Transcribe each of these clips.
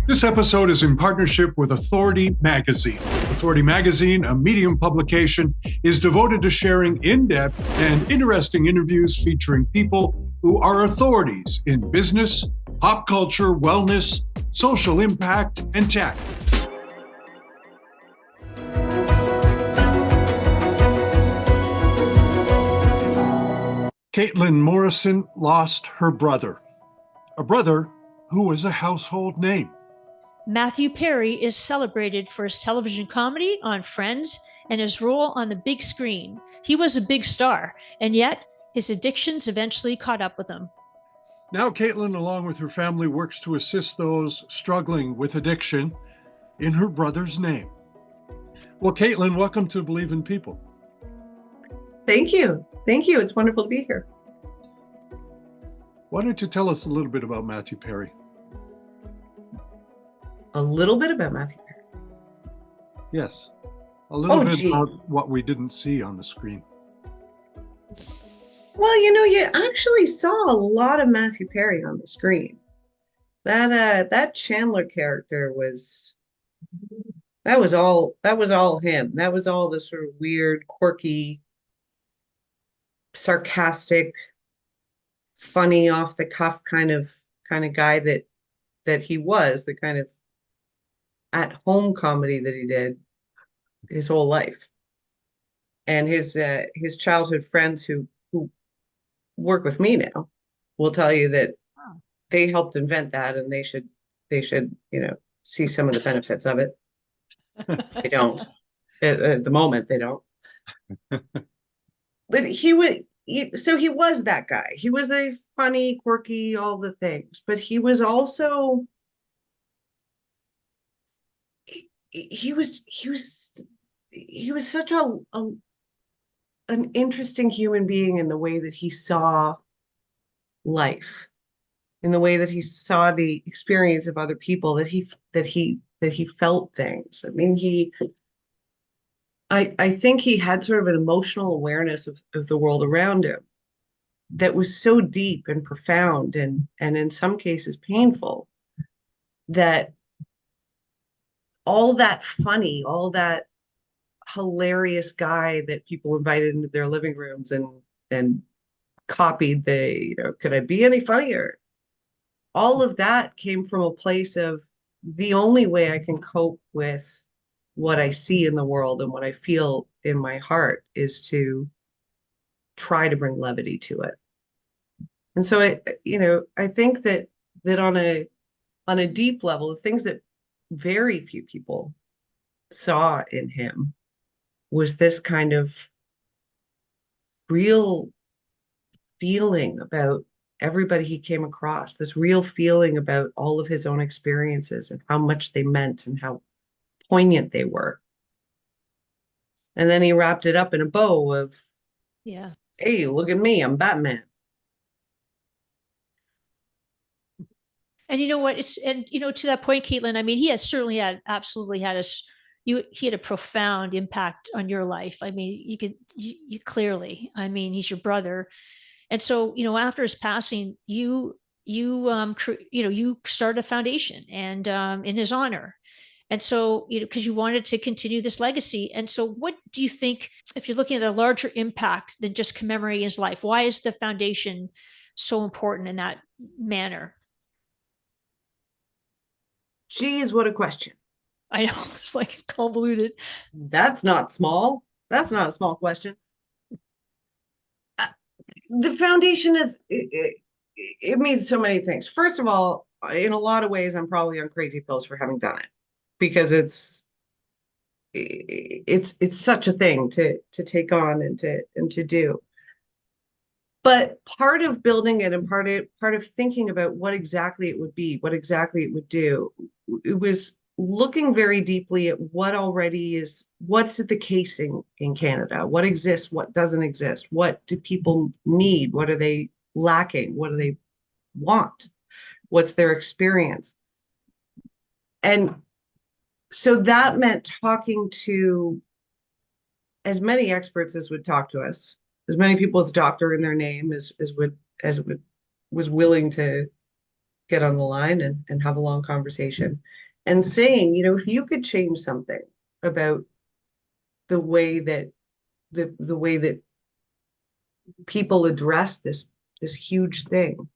This episode is in partnership with Authority Magazine. Authority Magazine, a Medium publication, is devoted to sharing in-depth and interesting interviews featuring people who are authorities in business, pop culture, wellness, social impact, and tech. Caitlin Morrison lost her brother, a brother who was a household name. Matthew Perry is celebrated for his television comedy on Friends and his role on the big screen. He was a big star, and yet his addictions eventually caught up with him. Now, Caitlin, along with her family, works to assist those struggling with addiction in her brother's name. Well, Caitlin, welcome to Believe in People. Thank you. Thank you. It's wonderful to be here. Why don't you tell us a little bit about Matthew Perry? A little bit about Matthew Perry. Yes. A little bit about what we didn't see on the screen. Well, you actually saw a lot of Matthew Perry on the screen. That Chandler character was all him. That was all the sort of weird, quirky, sarcastic, funny, off the cuff kind of guy that he was, the kind of at home comedy that he did his whole life. And his childhood friends who work with me now will tell you that they helped invent that, and they should see some of the benefits of it. They don't at the moment. They don't. But he was that guy. He was a funny, quirky, all the things, but he was also he was such an interesting human being in the way that he saw life, in the way that he saw the experience of other people, that he felt things. I mean, I think he had sort of an emotional awareness of the world around him that was so deep and profound and in some cases painful, that all that funny, all that hilarious guy that people invited into their living rooms and copied could I be any funnier? All of that came from a place of the only way I can cope with what I see in the world and what I feel in my heart is to try to bring levity to it. And so I think that on a deep level, the things that very few people saw in him was this kind of real feeling about everybody he came across, this real feeling about all of his own experiences and how much they meant and how poignant they were. And then he wrapped it up in a bow of, hey, look at me, I'm Batman. And you know what? To that point, Caitlin, I mean, he has certainly absolutely had he had a profound impact on your life. I mean, you clearly, I mean, he's your brother. And so, after his passing, you started a foundation and in his honor. And so, because you wanted to continue this legacy. And so what do you think, if you're looking at a larger impact than just commemorating his life, why is the foundation so important in that manner? Geez, what a question. I know, it's like convoluted. That's not small. That's not a small question. The foundation it means so many things. First of all, in a lot of ways, I'm probably on crazy pills for having done it, because it's such a thing to take on and to do. But part of building it and part of thinking about what exactly it would be, what exactly it would do, it was looking very deeply at what's the case in Canada, what exists, what doesn't exist, what do people need, what are they lacking, what do they want, what's their experience. And so that meant talking to as many experts as would talk to us, as many people with doctor in their name as was willing to get on the line and have a long conversation and saying, if you could change something about the way that the way that people address this huge thing,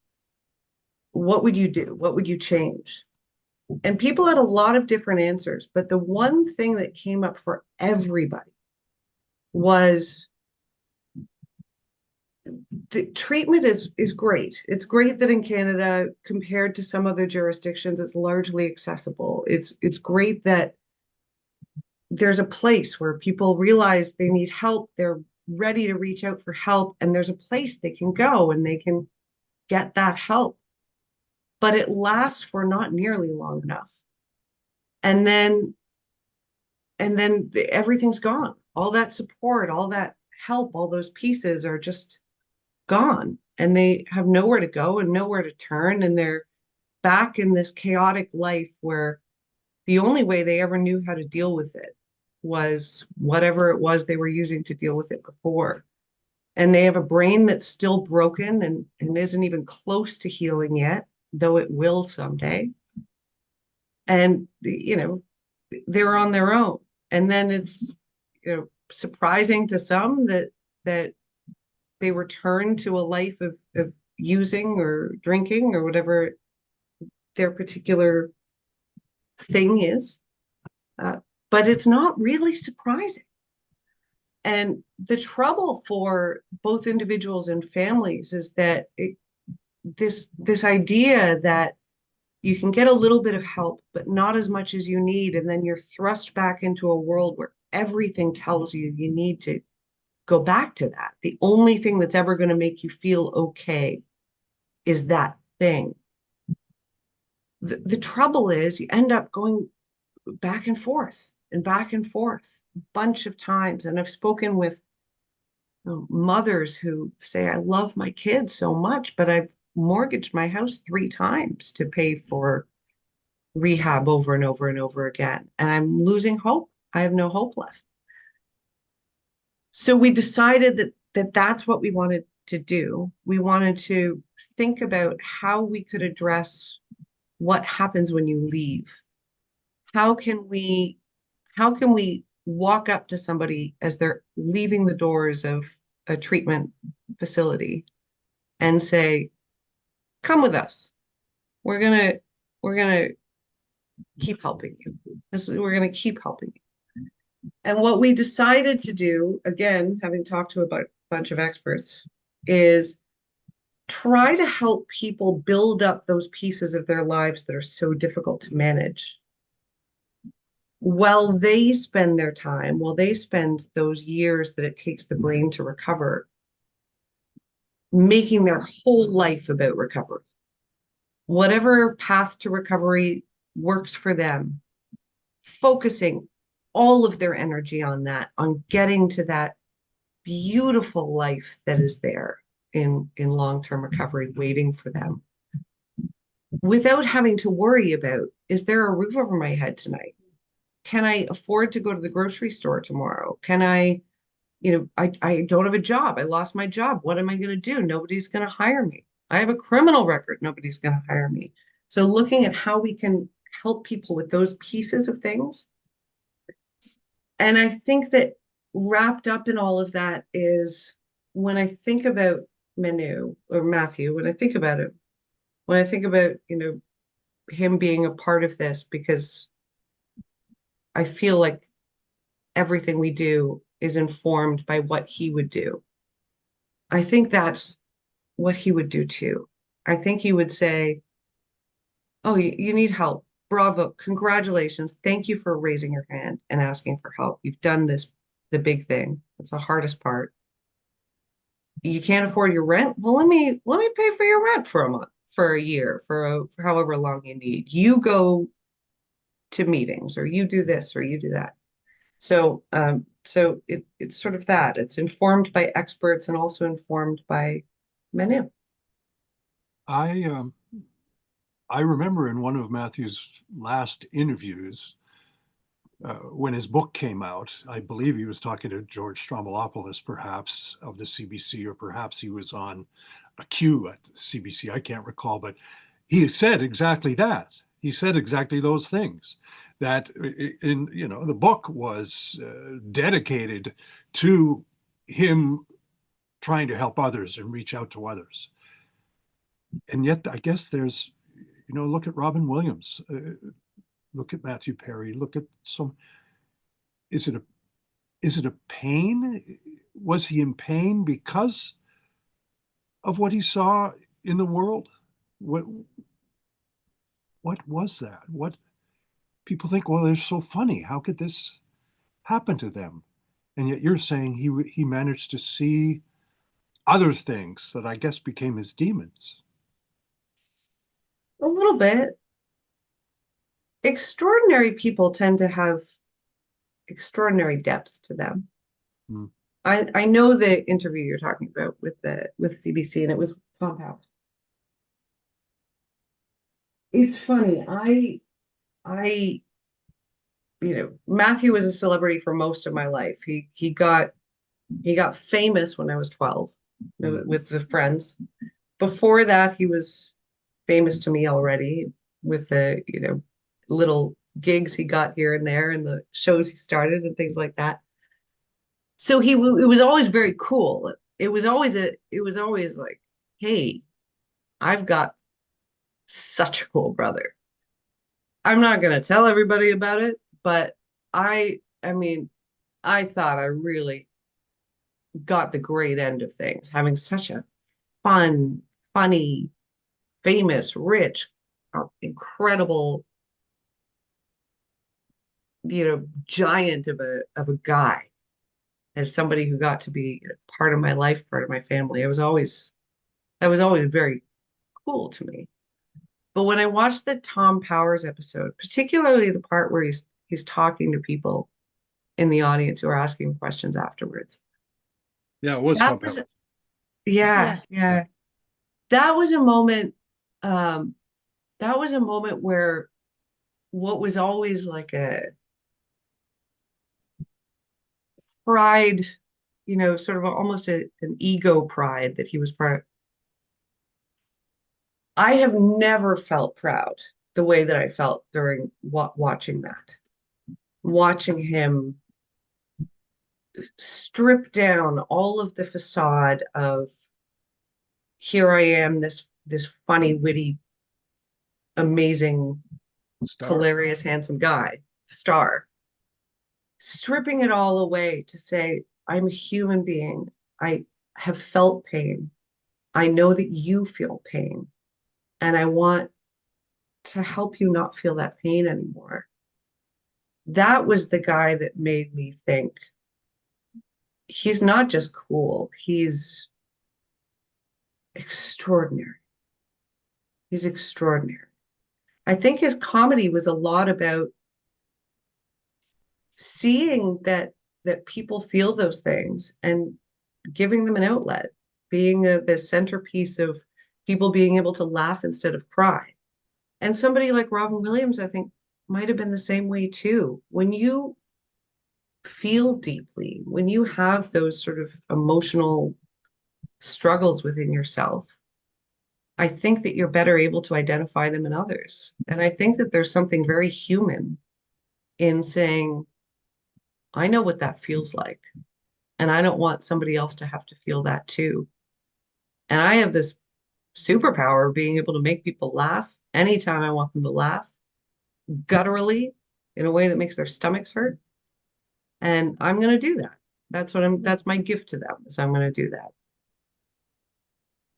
what would you do? What would you change? And people had a lot of different answers, but the one thing that came up for everybody was the treatment is great. It's great that in Canada, compared to some other jurisdictions, it's largely accessible. It's great that there's a place where people realize they need help, they're ready to reach out for help, and there's a place they can go and they can get that help. But it lasts for not nearly long enough. And then everything's gone. All that support, all that help, all those pieces are just gone, and they have nowhere to go and nowhere to turn, and they're back in this chaotic life where the only way they ever knew how to deal with it was whatever it was they were using to deal with it before. And they have a brain that's still broken and isn't even close to healing yet, though it will someday. And they're on their own. And then it's surprising to some that they return to a life of using or drinking or whatever their particular thing is. But it's not really surprising. And the trouble for both individuals and families is that this idea that you can get a little bit of help, but not as much as you need, and then you're thrust back into a world where everything tells you you need to go back to that. The only thing that's ever going to make you feel okay is that thing. The trouble is you end up going back and forth and back and forth a bunch of times. And I've spoken with mothers who say, I love my kids so much, but I've mortgaged my house 3 times to pay for rehab over and over and over again. And I'm losing hope. I have no hope left. So we decided that's what we wanted to do. We wanted to think about how we could address what happens when you leave. How can we walk up to somebody as they're leaving the doors of a treatment facility and say, come with us. We're gonna keep helping you. We're gonna keep helping you. And what we decided to do, again, having talked to a bunch of experts, is try to help people build up those pieces of their lives that are so difficult to manage while they spend their time, while they spend those years that it takes the brain to recover, making their whole life about recovery. Whatever path to recovery works for them, focusing all of their energy on that, on getting to that beautiful life that is there in long-term recovery waiting for them, without having to worry about, is there a roof over my head tonight? Can I afford to go to the grocery store tomorrow? Can I don't have a job. I lost my job. What am I going to do? Nobody's going to hire me. I have a criminal record. Nobody's going to hire me. So looking at how we can help people with those pieces of things. And I think that wrapped up in all of that is, when I think about Matthew, when I think about him, when I think about, him being a part of this, because I feel like everything we do is informed by what he would do. I think that's what he would do too. I think he would say, oh, you need help. Bravo. Congratulations. Thank you for raising your hand and asking for help. You've done this, the big thing. It's the hardest part. You can't afford your rent? Well, let me pay for your rent for a month, for a year, for however long you need. You go to meetings, or you do this, or you do that. So it's sort of that. It's informed by experts and also informed by Manu. I remember in one of Matthew's last interviews, when his book came out, I believe he was talking to George Stroumboulopoulos, perhaps of the CBC, or perhaps he was on a queue at the CBC. I can't recall, but he said exactly that. He said exactly those things. That in the book was dedicated to him trying to help others and reach out to others. And yet, I guess there's, look at Robin Williams, look at Matthew Perry, look at some. Is it a pain? Was he in pain because of what he saw in the world? What was that? What people think, well, they're so funny. How could this happen to them? And yet you're saying he managed to see other things that I guess became his demons. A little bit. Extraordinary people tend to have extraordinary depth to them. Hmm. I know the interview you're talking about with CBC, and it was Tom Powers. It's funny. I Matthew was a celebrity for most of my life. He got famous when I was 12 with the Friends. Before that, he was famous to me already with the little gigs he got here and there and the shows he started and things like that. So it was always very cool. It was always like, hey, I've got such a cool brother. I'm not going to tell everybody about it, but I mean, I thought I really got the great end of things, having such a fun, funny, famous, rich, incredible, giant of a guy as somebody who got to be part of my life, part of my family. That was always very cool to me. But when I watched the Tom Powers episode, particularly the part where he's talking to people in the audience who are asking questions afterwards. Yeah, it was That Tom was Powers. yeah, Yeah. yeah. That was a moment, where what was always like a pride, sort of almost an ego pride that he was part. I have never felt proud the way that I felt during watching that, watching him strip down all of the facade of here I am, this funny, witty, amazing, Star. hilarious, handsome guy, star, stripping it all away to say, I'm a human being. I have felt pain. I know that you feel pain, and I want to help you not feel that pain anymore. That was the guy that made me think he's not just cool, he's extraordinary. He's extraordinary. I think his comedy was a lot about seeing that people feel those things and giving them an outlet, being the centerpiece of people being able to laugh instead of cry. And somebody like Robin Williams, I think, might have been the same way too. When you feel deeply, when you have those sort of emotional struggles within yourself, I think that you're better able to identify them in others. And I think that there's something very human in saying, I know what that feels like. And I don't want somebody else to have to feel that too. And I have this superpower of being able to make people laugh anytime I want them to laugh, gutturally, in a way that makes their stomachs hurt. And I'm going to do that. That's my gift to them, is I'm going to do that.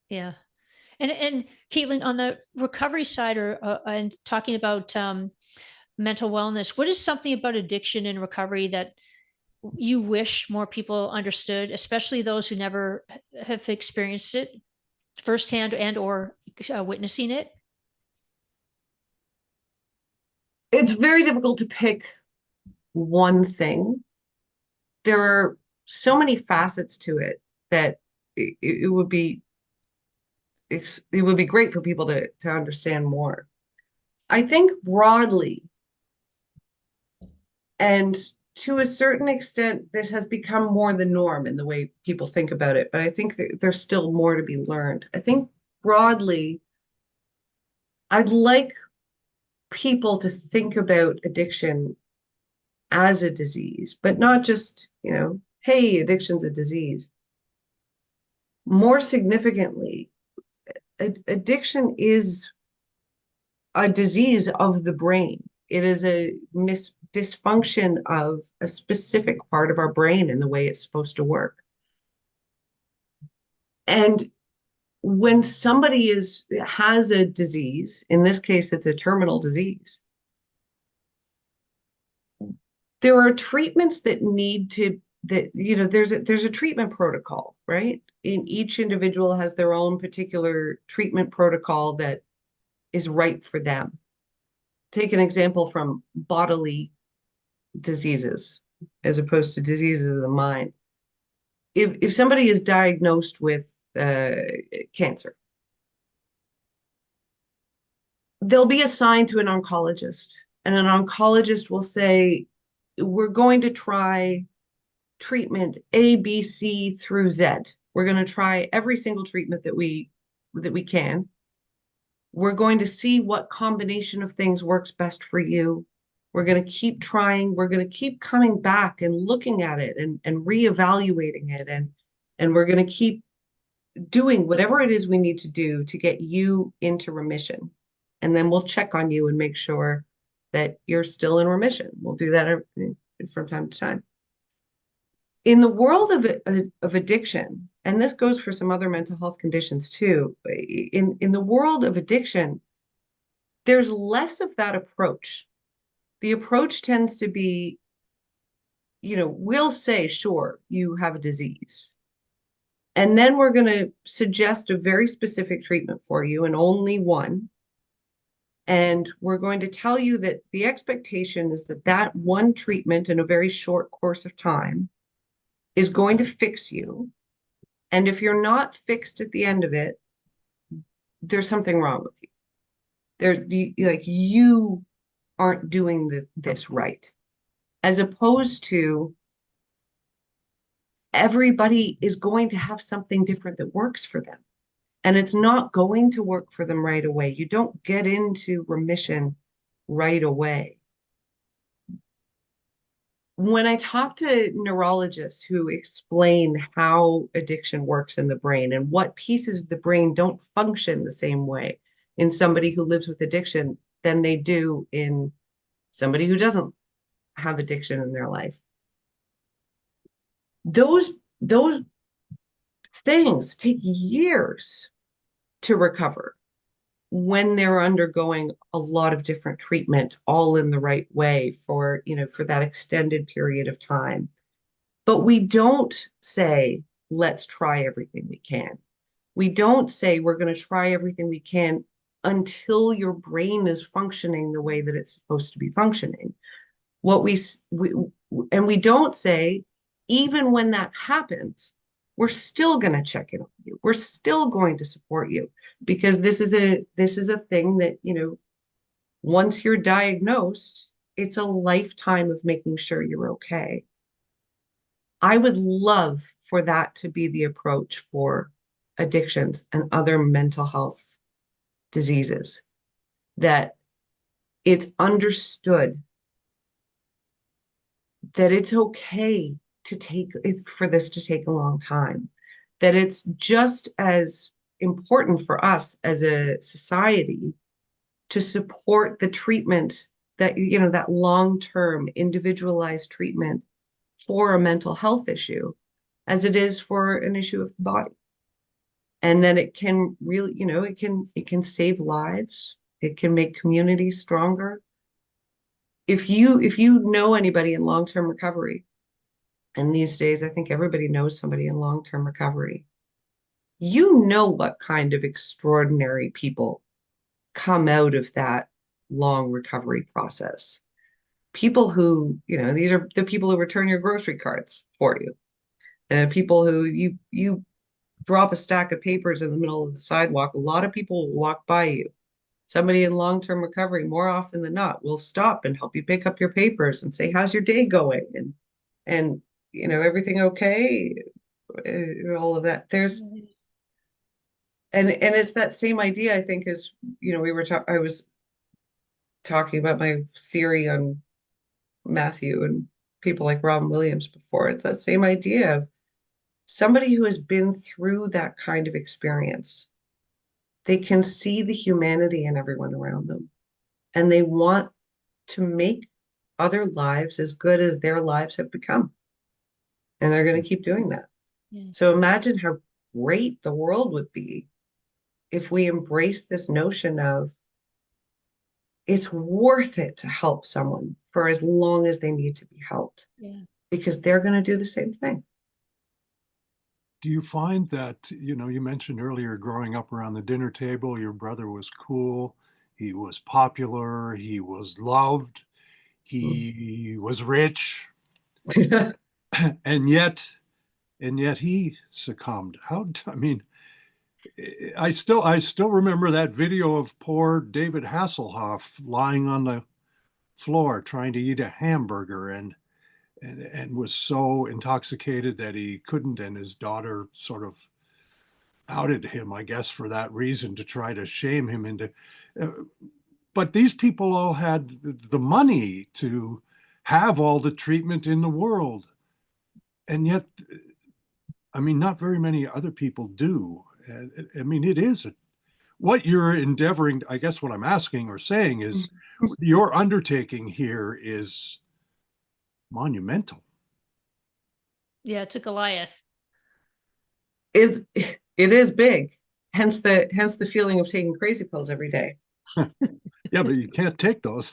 Yeah. And Caitlin, on the recovery side, or and talking about mental wellness, what is something about addiction and recovery that you wish more people understood, especially those who never have experienced it firsthand and or witnessing it? It's very difficult to pick one thing. There are so many facets to it that it would be great for people to understand more. I think broadly, and to a certain extent, this has become more the norm in the way people think about it, but I think that there's still more to be learned. I think broadly, I'd like people to think about addiction as a disease, but not just, hey, addiction's a disease. More significantly, addiction is a disease of the brain. It is a dysfunction of a specific part of our brain in the way it's supposed to work. And when somebody has a disease, in this case, it's a terminal disease, there are treatments that there's a treatment protocol, right? In each individual has their own particular treatment protocol that is right for them. Take an example from bodily diseases as opposed to diseases of the mind. If somebody is diagnosed with cancer, they'll be assigned to an oncologist, and an oncologist will say, we're going to try treatment A, B, C through Z. We're going to try every single treatment that we can. We're going to see what combination of things works best for you. We're going to keep trying. We're going to keep coming back and looking at it and reevaluating it. And we're going to keep doing whatever it is we need to do to get you into remission. And then we'll check on you and make sure that you're still in remission. We'll do that from time to time. In the world of addiction, and this goes for some other mental health conditions too, in the world of addiction, there's less of that approach. The approach tends to be, we'll say, sure, you have a disease. And then we're going to suggest a very specific treatment for you, and only one. And we're going to tell you that the expectation is that one treatment in a very short course of time is going to fix you. And if you're not fixed at the end of it, there's something wrong with you. You aren't doing this right. As opposed to everybody is going to have something different that works for them. And it's not going to work for them right away. You don't get into remission right away. When I talk to neurologists who explain how addiction works in the brain and what pieces of the brain don't function the same way in somebody who lives with addiction than they do in somebody who doesn't have addiction in their life, those things take years to recover when they're undergoing a lot of different treatment, all in the right way for that extended period of time. But we don't say, let's try everything we can. We don't say we're going to try everything we can until your brain is functioning the way that it's supposed to be functioning. We don't say, even when that happens, we're still going to check in on you. We're still going to support you, because this is a thing that, once you're diagnosed, it's a lifetime of making sure you're okay. I would love for that to be the approach for addictions and other mental health diseases, that it's understood that it's okay for this to take a long time, that it's just as important for us as a society to support the treatment that long-term individualized treatment for a mental health issue as it is for an issue of the body. And then it can really, it can save lives. It can make communities stronger. If you know anybody in long-term recovery, and these days I think everybody knows somebody in long-term recovery, what kind of extraordinary people come out of that long recovery process. People who, these are the people who return your grocery cards for you, and people who you drop a stack of papers in the middle of the sidewalk. A lot of people will walk by you. Somebody in long-term recovery, more often than not, will stop and help you pick up your papers and say, how's your day going? And everything okay? All of that. And it's that same idea, I think, as I was talking about my theory on Matthew and people like Robin Williams before. It's that same idea of somebody who has been through that kind of experience. They can see the humanity in everyone around them, and they want to make other lives as good as their lives have become. And they're going to keep doing that. Yeah. So imagine how great the world would be if we embrace this notion of it's worth it to help someone for as long as they need to be helped, Yeah. because they're going to do the same thing. Do you find that, you mentioned earlier growing up around the dinner table, your brother was cool, he was popular, he was loved, he was rich, and yet he succumbed. I mean, I still remember that video of poor David Hasselhoff lying on the floor trying to eat a hamburger and was so intoxicated that he couldn't, and his daughter sort of outed him, I guess, for that reason to try to shame him into. Uh, but these people all had the money to have all the treatment in the world, and yet, I mean, not very many other people do. And I mean, it is what you're endeavoring. I guess what I'm asking or saying is, your undertaking here is monumental. Yeah. It's a Goliath. it is big. Hence the feeling of taking crazy pills every day. Yeah, but you can't take those.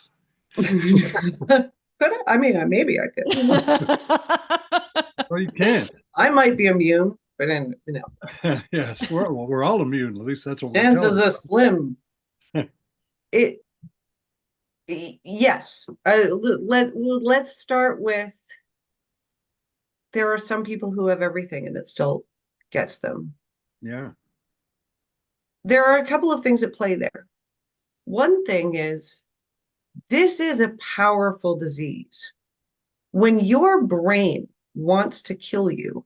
But I mean, maybe I could. Well, you can't. I might be immune, but then Yes, we're all immune. At least that's what we're chances telling. are slim. It yes. Let's start with, there are some people who have everything and it still gets them. Yeah. There are a couple of things at play there. One thing is, this is a powerful disease. When your brain wants to kill you,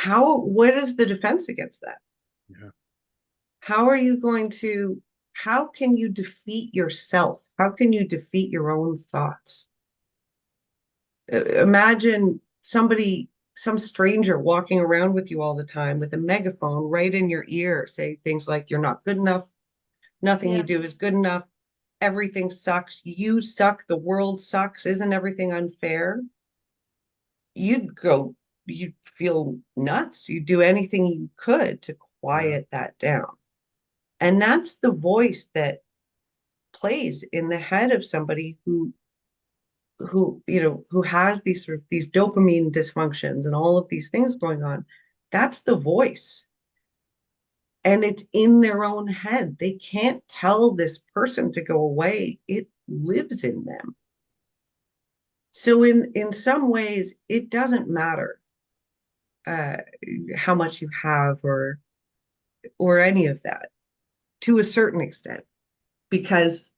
what is the defense against that? Yeah. How can you defeat yourself? How can you defeat your own thoughts? Imagine some stranger walking around with you all the time with a megaphone right in your ear, say things like, you're not good enough, nothing you Yeah. do is good enough, everything sucks, you suck, the world sucks, isn't everything unfair? You'd feel nuts. You'd do anything you could to Yeah. quiet that down. And that's the voice that plays in the head of somebody who has these dopamine dysfunctions and all of these things going on. That's the voice. And it's in their own head. They can't tell this person to go away. It lives in them. So in some ways, it doesn't matter uh, how much you have or any of that, to a certain extent, because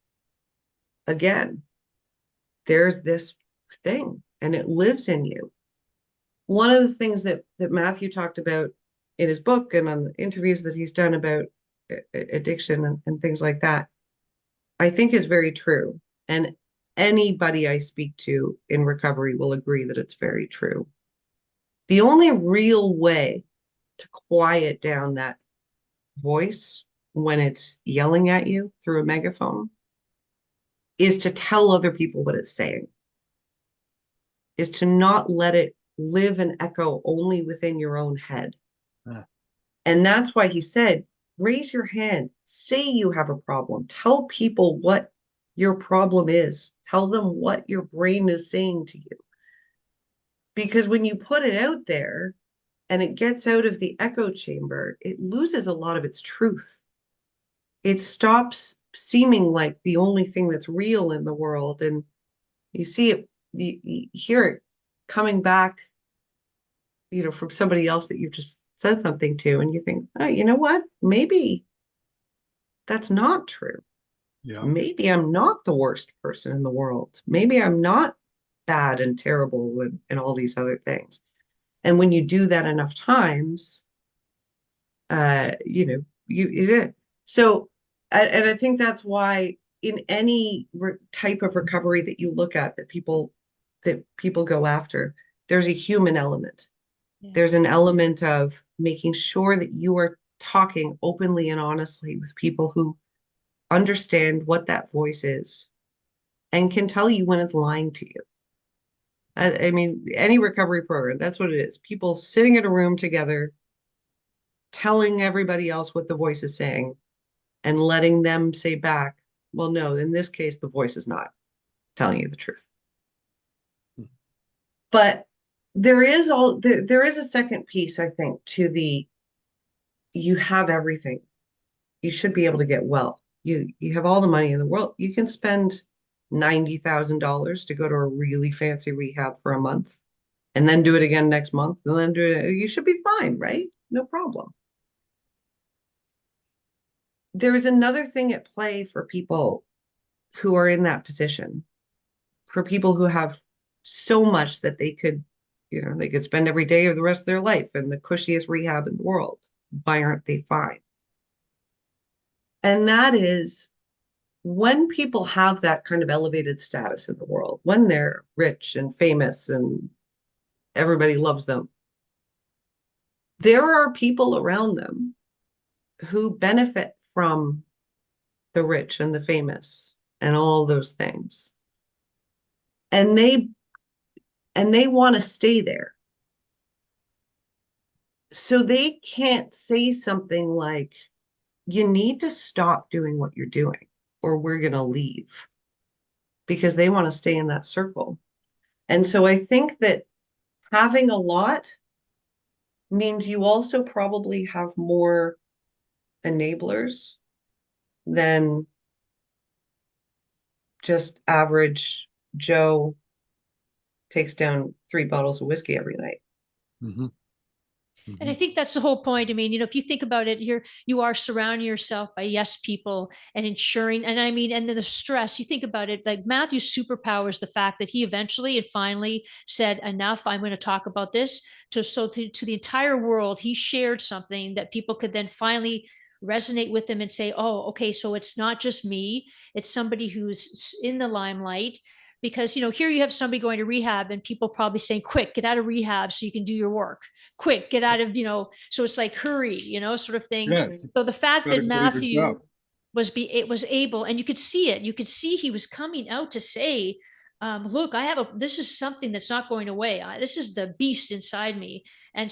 again, there's this thing and it lives in you. One of the things that Matthew talked about in his book and on the interviews that he's done about addiction and things like that, I think is very true. And anybody I speak to in recovery will agree that it's very true. The only real way to quiet down that voice when it's yelling at you through a megaphone is to tell other people what it's saying, is to not let it live and echo only within your own head. Yeah. And that's why he said, raise your hand, say you have a problem, tell people what your problem is, tell them what your brain is saying to you. Because when you put it out there and it gets out of the echo chamber, it loses a lot of its truth. It stops seeming like the only thing that's real in the world. And you see it, you hear it coming back, from somebody else that you've just said something to, and you think, oh, you know what? Maybe that's not true. Yeah. Maybe I'm not the worst person in the world. Maybe I'm not bad and terrible and all these other things. And when you do that enough times, It is. So, and I think that's why in any type of recovery that you look at that people go after, there's a human element. Yeah. There's an element of making sure that you are talking openly and honestly with people who understand what that voice is and can tell you when it's lying to you. I mean, any recovery program, that's what it is. People sitting in a room together, telling everybody else what the voice is saying and letting them say back, well, no, in this case, the voice is not telling you the truth. But there is a second piece, I think, to you have everything. You should be able to get well. You have all the money in the world. You can spend $90,000 to go to a really fancy rehab for a month and then do it again next month and then you should be fine, right? No problem. There is another thing at play for people who are in that position, for people who have so much that they could spend every day of the rest of their life in the cushiest rehab in the world. Why aren't they fine? And that is when people have that kind of elevated status in the world, when they're rich and famous and everybody loves them, there are people around them who benefit from the rich and the famous and all those things. And they want to stay there. So they can't say something like, you need to stop doing what you're doing or we're going to leave, because they want to stay in that circle. And so I think that having a lot means you also probably have more enablers than just average Joe takes down 3 bottles of whiskey every night. Mm-hmm. And I think that's the whole point. I mean, if you think about it, you are surrounding yourself by yes people and ensuring, and I mean, and then the stress, you think about it, like Matthew's superpower is the fact that he eventually and finally said, enough, I'm going to talk about this. To the entire world, he shared something that people could then finally resonate with him and say, oh, okay, so it's not just me, it's somebody who's in the limelight. Because here you have somebody going to rehab and people probably saying, quick, get out of rehab so you can do your work, quick, get out of, so it's like hurry, sort of thing. Yeah. So the fact Gotta that go to your job. Matthew was able, and you could see it, you could see he was coming out to say, look, this is something that's not going away. This is the beast inside me. And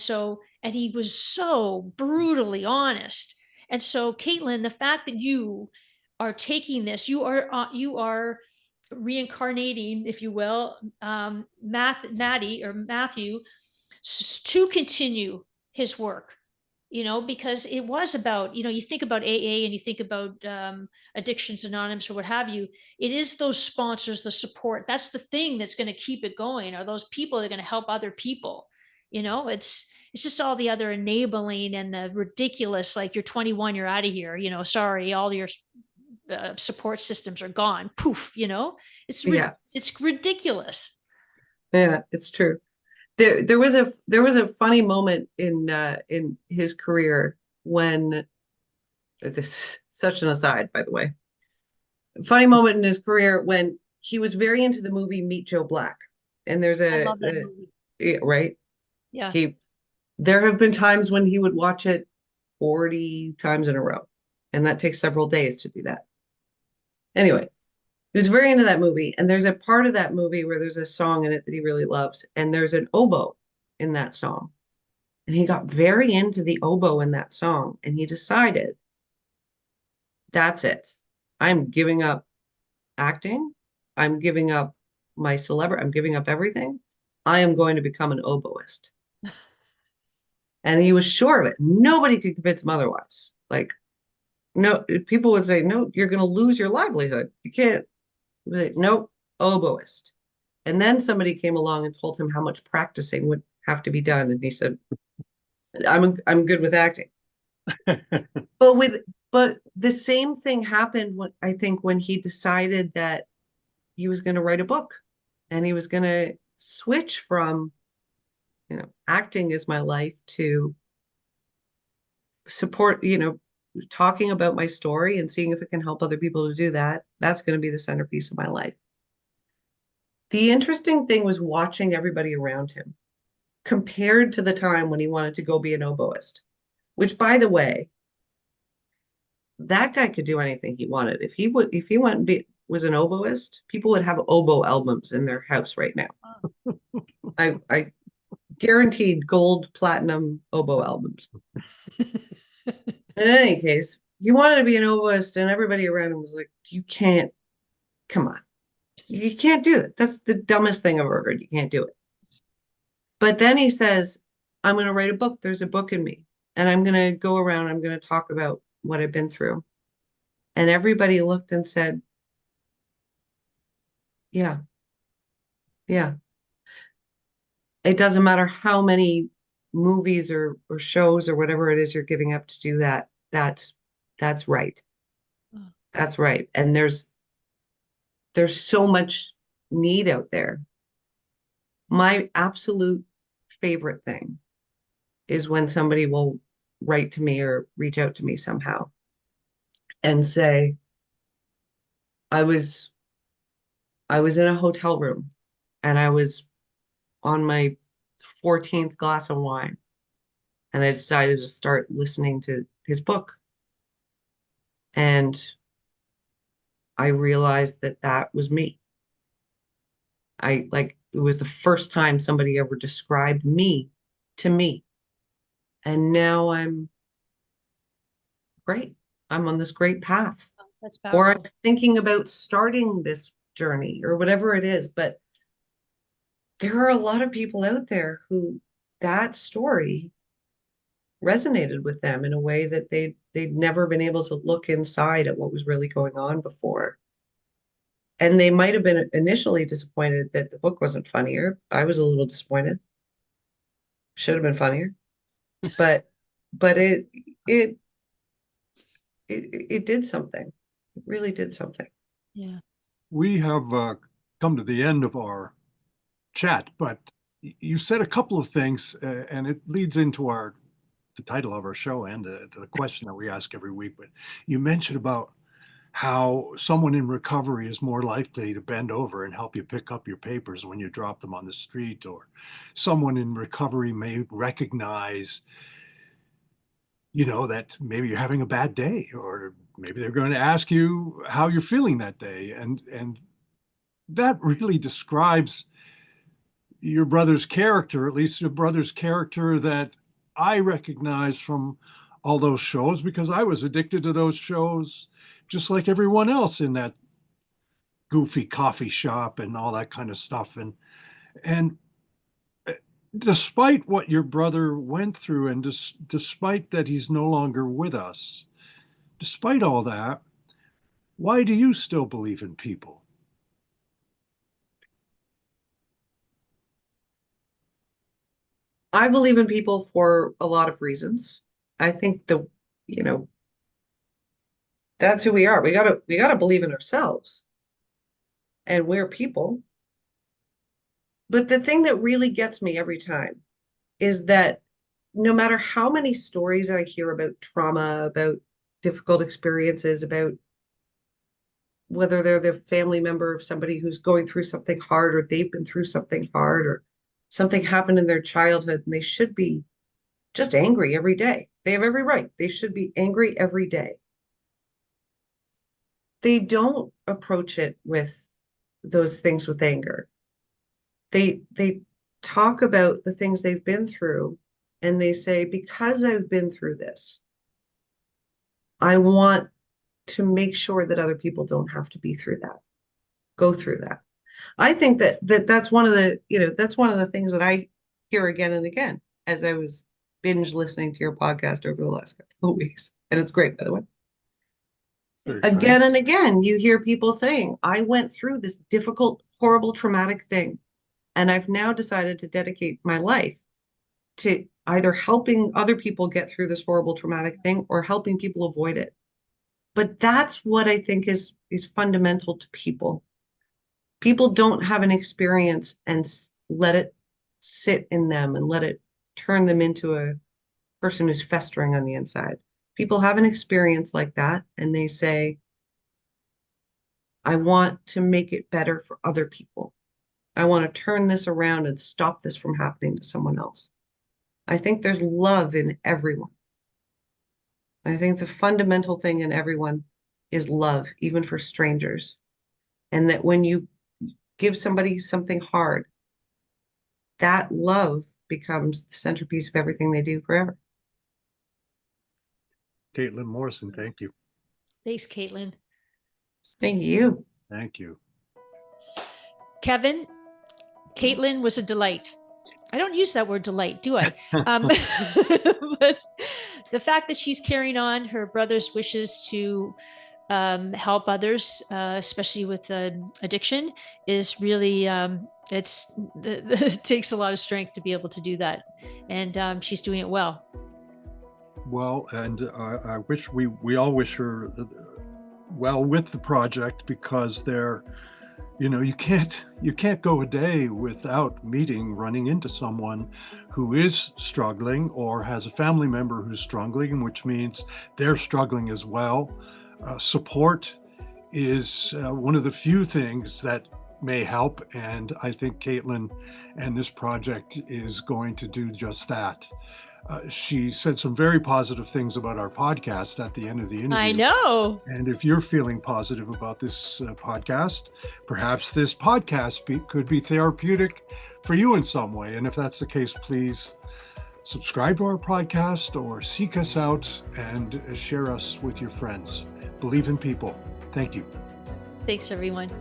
he was so brutally honest. And so, Caitlin, the fact that you are taking this, you are reincarnating, if you will, Matthew to continue his work, because it was about, you think about AA and you think about Addictions Anonymous or what have you. It is those sponsors, the support. That's the thing that's going to keep it going, are those people that are going to help other people. It's just all the other enabling and the ridiculous, like you're 21, you're out of here, sorry, all your support systems are gone. Poof, it's ridiculous. Yeah, it's true. There was a funny moment in his career when, this is such an aside, by the way. Funny moment in his career when he was very into the movie Meet Joe Black, and there's I love that movie. Right. Yeah. There have been times when he would watch it 40 times in a row, and that takes several days to do that. Anyway, he was very into that movie, and there's a part of that movie where there's a song in it that he really loves, and there's an oboe in that song. And he got very into the oboe in that song, and he decided, that's it. I'm giving up acting. I'm giving up my celebrity. I'm giving up everything. I am going to become an oboist. And he was sure of it. Nobody could convince him otherwise. Like, no, people would say, no, you're going to lose your livelihood. You can't. He was like, nope, oboist. And then somebody came along and told him how much practicing would have to be done. And he said, I'm good with acting. But the same thing happened I think when he decided that he was going to write a book and he was going to switch from, acting is my life to support, talking about my story and seeing if it can help other people to do that, that's going to be the centerpiece of my life. The interesting thing was watching everybody around him compared to the time when he wanted to go be an oboist, which, by the way, that guy could do anything he wanted. If he went and was an oboist, people would have oboe albums in their house right now. I guaranteed gold, platinum oboe albums. In any case, he wanted to be an oboist, and everybody around him was like, "You can't, come on, you can't do that. That's the dumbest thing I've ever heard. You can't do it." But then he says, "I'm going to write a book. There's a book in me, and I'm going to go around. I'm going to talk about what I've been through." And everybody looked and said, "Yeah, yeah." It doesn't matter how many movies or shows or whatever it is you're giving up to do that. That's right. That's right. And there's so much need out there. My absolute favorite thing is when somebody will write to me or reach out to me somehow and say, I was in a hotel room and I was on my 14th glass of wine and I decided to start listening to his book. And I realized that that was me. It was the first time somebody ever described me to me. And now I'm great. I'm on this great path. Oh, that's Or I'm powerful. thinking about starting this journey or whatever it is. But there are a lot of people out there who that story resonated with them in a way that they'd never been able to look inside at what was really going on before. And they might have been initially disappointed that the book wasn't funnier. I was a little disappointed. Should have been funnier. But but it it did something. It really did something. Yeah. We have come to the end of our chat, but you said a couple of things, and it leads into the title of our show and the question that we ask every week. But you mentioned about how someone in recovery is more likely to bend over and help you pick up your papers when you drop them on the street, or someone in recovery may recognize, that maybe you're having a bad day, or maybe they're going to ask you how you're feeling that day. And that really describes your brother's character, at least your brother's character that I recognize from all those shows, because I was addicted to those shows just like everyone else in that goofy coffee shop and all that kind of stuff. And despite what your brother went through, and despite that he's no longer with us, despite all that, why do you still believe in people? I believe in people for a lot of reasons. I think you know, that's who we are. We gotta believe in ourselves and we're people. But the thing that really gets me every time is that no matter how many stories I hear about trauma, about difficult experiences, about whether they're the family member of somebody who's going through something hard or they've been through something hard or something happened in their childhood and they should be just angry every day. They have every right. They should be angry every day. They don't approach it with those things with anger. They talk about the things they've been through and they say, because I've been through this, I want to make sure that other people don't have to be through that, go through that. I think that's one of the things that I hear again and again as I was binge listening to your podcast over the last couple of weeks. And it's great, by the way. Very kind. Again and again, you hear people saying, I went through this difficult, horrible, traumatic thing. And I've now decided to dedicate my life to either helping other people get through this horrible, traumatic thing or helping people avoid it. But that's what I think is fundamental to people. People don't have an experience and let it sit in them and let it turn them into a person who's festering on the inside. People have an experience like that and they say, I want to make it better for other people. I want to turn this around and stop this from happening to someone else. I think there's love in everyone. I think the fundamental thing in everyone is love, even for strangers. And that when you give somebody something hard, that love becomes the centerpiece of everything they do forever. Caitlin Morrison, thank you. Thanks, Caitlin. Thank you. Thank you. Kevin, Caitlin was a delight. I don't use that word delight, do I? But the fact that she's carrying on her brother's wishes to help others, especially with addiction, is really it takes a lot of strength to be able to do that, and she's doing it well. Well, and I wish we all wish her well with the project, because they're, you can't go a day without running into someone who is struggling or has a family member who's struggling, which means they're struggling as well. Support is one of the few things that may help, and I think Caitlin and this project is going to do just that. She said some very positive things about our podcast at the end of the interview. I know. And if you're feeling positive about this podcast, perhaps this podcast could be therapeutic for you in some way. And if that's the case, please subscribe to our podcast or seek us out and share us with your friends. Believe in people. Thank you. Thanks, everyone.